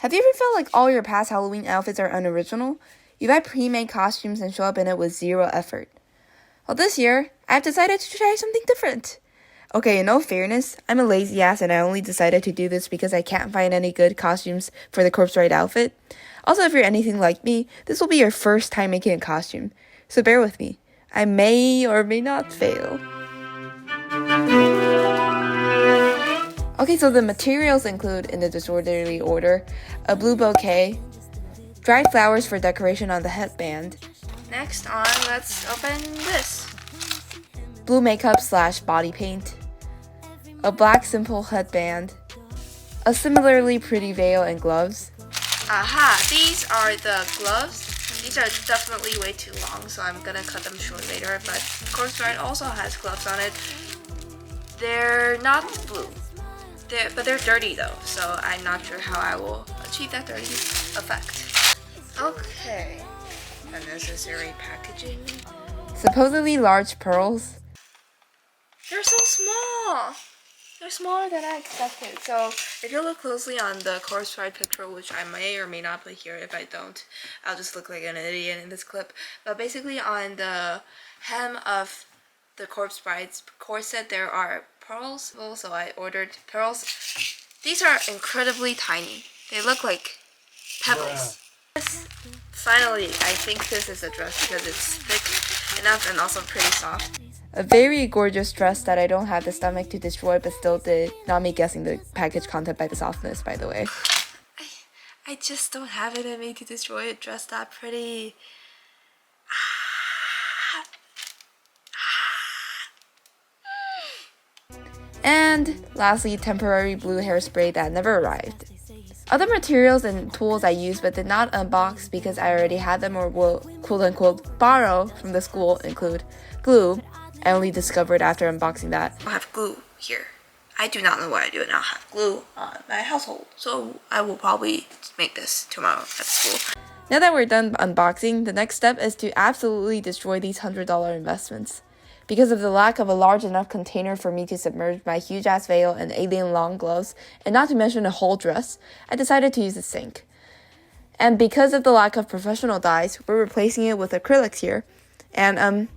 Have you ever felt like all your past Halloween outfits are unoriginal? You buy pre-made costumes and show up in it with zero effort. Well, this year, I've decided to try something different. Okay, in all fairness, I'm a lazy ass and I only decided to do this because I can't find any good costumes for the corpse ride outfit. Also, if you're anything like me, this will be your first time making a costume, so bear with me. I may or may not fail. Okay, so the materials include, in the disorderly order, a blue bouquet, dried flowers for decoration on the headband. Next on, let's open this. Blue makeup / body paint, a black simple headband, a similarly pretty veil and gloves. Aha, these are the gloves. These are definitely way too long, so I'm gonna cut them short later, but Corpse Ride also has gloves on it. They're not blue. But they're dirty though, so I'm not sure how I will achieve that dirty effect. Okay, unnecessary packaging. Supposedly large pearls. They're so small! They're smaller than I expected. So if you look closely on the Corpse Ride picture, which I may or may not put here, if I don't, I'll just look like an idiot in this clip. But basically on the hem of the Corpse Ride's corset, there are pearls. So I ordered pearls. These are incredibly tiny. They look like pebbles. Yes, finally, I think this is a dress because it's thick enough and also pretty soft. A very gorgeous dress that I don't have the stomach to destroy, but still did not me guessing the package content by the softness, by the way. I just don't have it in me to destroy a dress that pretty. And lastly, temporary blue hairspray that never arrived. Other materials and tools I used but did not unbox because I already had them or will quote-unquote borrow from the school include glue. I only discovered after unboxing that I have glue here. I do not know why I do not have glue on my household, so I will probably make this tomorrow at school. Now that we're done unboxing, the next step is to absolutely destroy these $100 investments. Because of the lack of a large enough container for me to submerge my huge ass veil and alien long gloves, and not to mention a whole dress, I decided to use a sink. And because of the lack of professional dyes, we're replacing it with acrylics here. And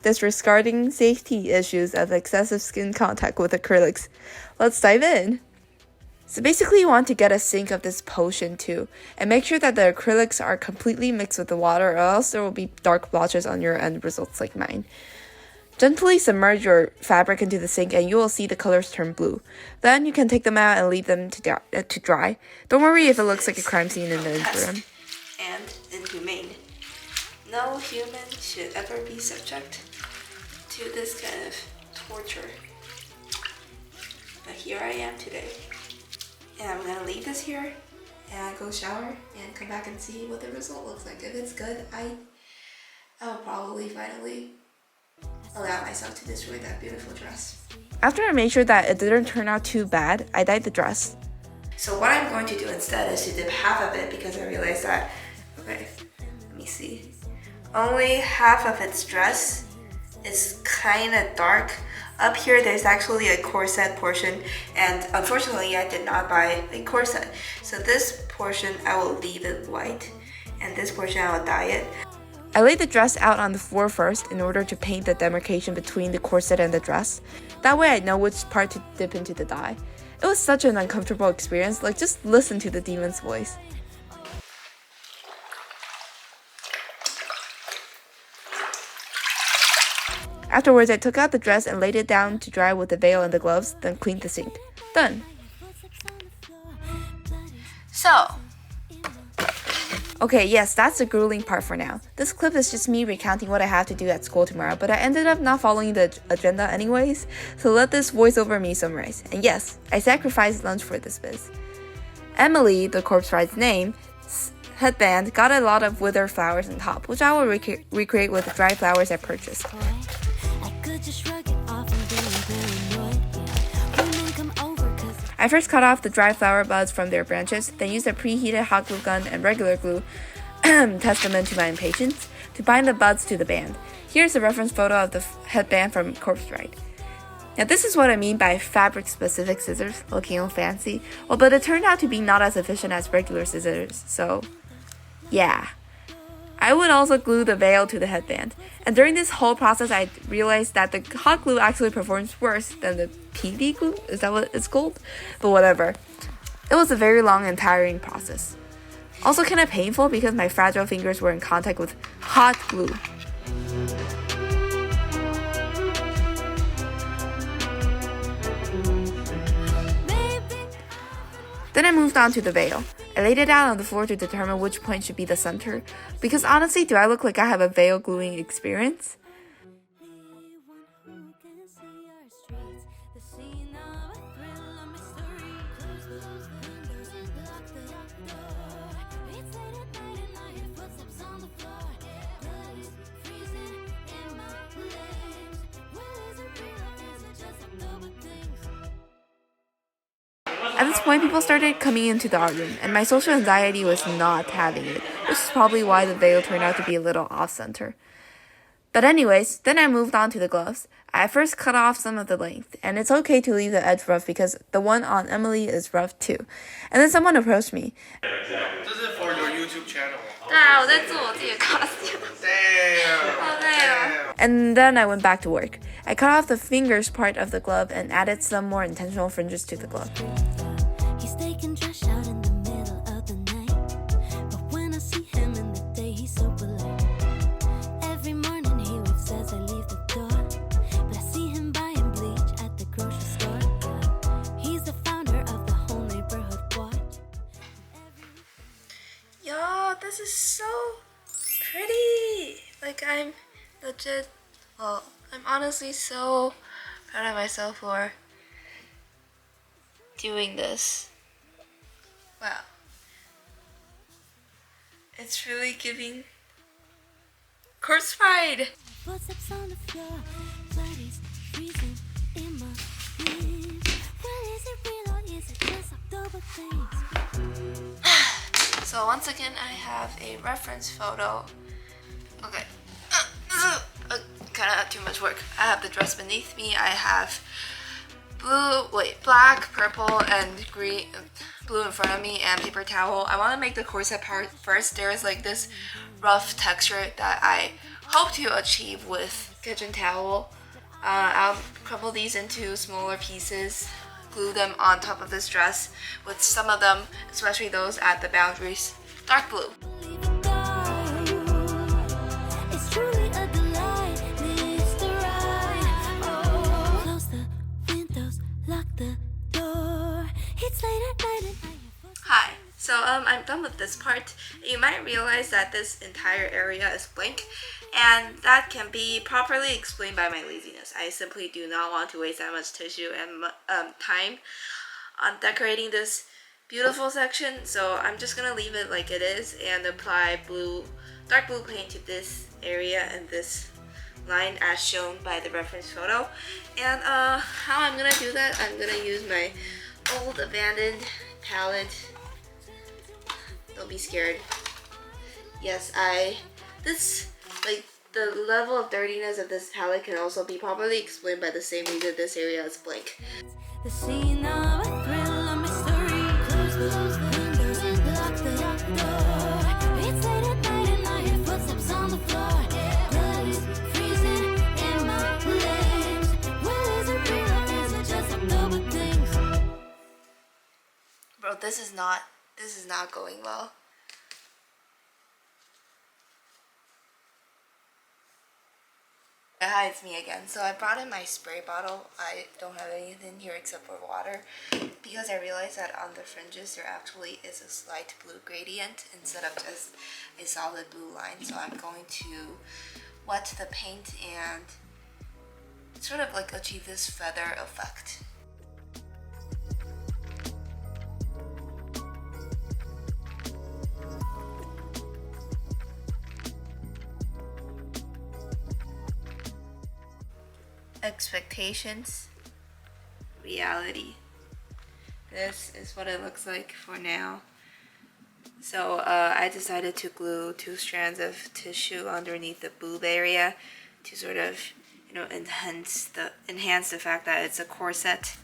disregarding safety issues of excessive skin contact with acrylics. Let's dive in. So basically you want to get a sink of this potion too, and make sure that the acrylics are completely mixed with the water or else there will be dark blotches on your end results like mine. Gently submerge your fabric into the sink and you will see the colors turn blue. Then you can take them out and leave them to dry. Don't worry if it looks like a crime scene in the interim. And inhumane. No human should ever be subject to this kind of torture. But here I am today. And I'm gonna leave this here and go shower and come back and see what the result looks like. If it's good, I will probably finally allow myself to destroy that beautiful dress. After I made sure that it didn't turn out too bad, I dyed the dress. So what I'm going to do instead is to dip half of it because I realized that, okay, let me see. Only half of its dress is kind of dark. Up here there's actually a corset portion, and unfortunately I did not buy a corset. So this portion I will leave it white, and this portion I will dye it. I laid the dress out on the floor first in order to paint the demarcation between the corset and the dress. That way I know which part to dip into the dye. It was such an uncomfortable experience, like just listen to the demon's voice. Afterwards, I took out the dress and laid it down to dry with the veil and the gloves, then cleaned the sink. Done. Okay, yes, that's the grueling part for now. This clip is just me recounting what I have to do at school tomorrow, but I ended up not following the agenda anyways, so let this voice over me summarize. And yes, I sacrificed lunch for this biz. Emily, the Corpse Ride's name, headband got a lot of withered flowers on top, which I will recreate with the dry flowers I purchased. I first cut off the dry flower buds from their branches, then used a preheated hot glue gun and regular glue, testament to my impatience, to bind the buds to the band. Here's a reference photo of the headband from Corpse Ride. Now this is what I mean by fabric-specific scissors, looking all fancy. Well, but it turned out to be not as efficient as regular scissors, so yeah. I would also glue the veil to the headband. And during this whole process, I realized that the hot glue actually performs worse than the PD glue. Is that what it's called? But whatever. It was a very long and tiring process. Also kind of painful because my fragile fingers were in contact with hot glue. Then I moved on to the veil. I laid it out on the floor to determine which point should be the center, because honestly, do I look like I have a veil gluing experience? At this point, people started coming into the art room, and my social anxiety was not having it, which is probably why the veil turned out to be a little off-center. But anyways, then I moved on to the gloves. I first cut off some of the length, and it's okay to leave the edge rough because the one on Emily is rough too. And then someone approached me. This is for your YouTube channel. And then I went back to work. I cut off the fingers part of the glove and added some more intentional fringes to the glove. He's taking trash out in the middle of the night. But when I see him in the day, he's so polite. Every morning he waves as I leave the door. But I see him buying bleach at the grocery store. He's the founder of the whole neighborhood watch. Y'all, this is so pretty. Like, I'm legit, well, I'm honestly so proud of myself for doing this. Wow. It's really giving course pride. Footsteps on the floor, bloodies freezing in my knees. Well, is it real or is it just October things? So once again, I have a reference photo. Okay. Kind of too much work. I have the dress beneath me. I have black, purple, and green, blue in front of me, and paper towel. I want to make the corset part first. There is like this rough texture that I hope to achieve with kitchen towel. I'll crumble these into smaller pieces, glue them on top of this dress, with some of them, especially those at the boundaries, dark blue. Hi, so I'm done with this part. You might realize that this entire area is blank, and that can be properly explained by my laziness. I simply do not want to waste that much tissue and time on decorating this beautiful section, so I'm just gonna leave it like it is and apply dark blue paint to this area and this line as shown by the reference photo. And how I'm gonna do that, I'm gonna use my old abandoned palette. Don't be scared. Yes, the level of dirtiness of this palette can also be properly explained by the same reason this area is blank. The scene of a thrill, a mystery. Close the windows and lock the door. It's late at night and I hear footsteps on the floor. Blood is freezing in my legs. Well, is it real or is it just October things? Bro, this is not going well. Hi, it's me again. So I brought in my spray bottle. I don't have anything here except for water because I realized that on the fringes there actually is a slight blue gradient instead of just a solid blue line. So I'm going to wet the paint and sort of like achieve this feather effect. Expectations, reality. This is what it looks like for now. So I decided to glue 2 strands of tissue underneath the boob area to sort of enhance the fact that it's a corset.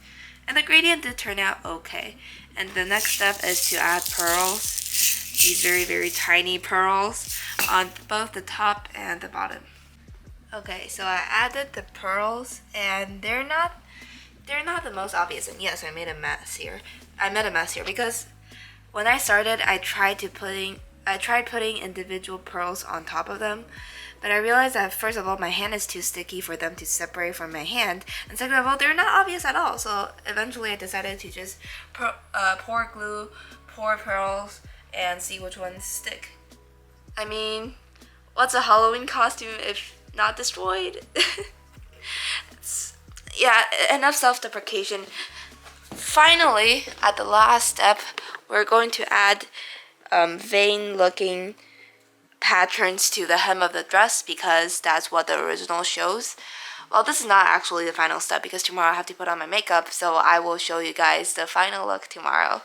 And the gradient did turn out okay. And the next step is to add pearls. These very, very tiny pearls on both the top and the bottom. Okay, so I added the pearls, and they're not the most obvious. And yes, I made a mess here. Because when I started, I tried putting individual pearls on top of them, but I realized that first of all, my hand is too sticky for them to separate from my hand, and second of all, they're not obvious at all. So eventually I decided to just pour glue, pour pearls, and see which ones stick. I mean, what's a Halloween costume if not destroyed? Yeah, enough self-deprecation. Finally, at the last step, we're going to add vein-looking patterns to the hem of the dress because that's what the original shows. Well, this is not actually the final step because tomorrow I have to put on my makeup, so I will show you guys the final look tomorrow.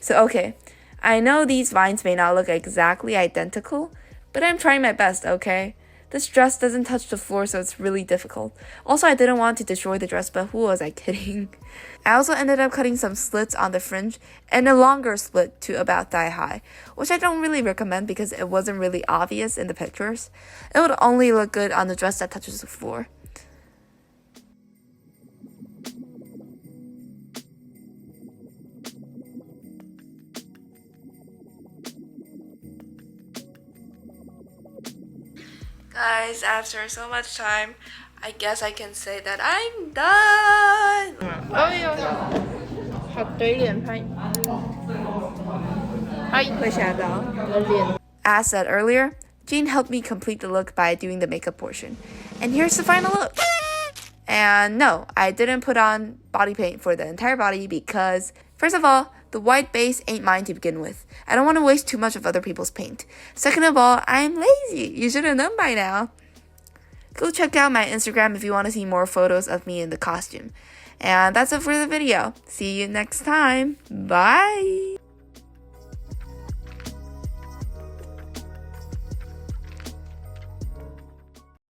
So okay, I know these vines may not look exactly identical, but I'm trying my best, okay? This dress doesn't touch the floor, so it's really difficult. Also, I didn't want to destroy the dress, but who was I kidding? I also ended up cutting some slits on the fringe and a longer split to about thigh high, which I don't really recommend because it wasn't really obvious in the pictures. It would only look good on the dress that touches the floor. Guys, after so much time, I guess I can say that I'm done! As said earlier, Jean helped me complete the look by doing the makeup portion. And here's the final look! And no, I didn't put on body paint for the entire body because, first of all, the white base ain't mine to begin with. I don't want to waste too much of other people's paint. Second of all, I'm lazy. You should have known by now. Go check out my Instagram if you want to see more photos of me in the costume. And that's it for the video. See you next time. Bye!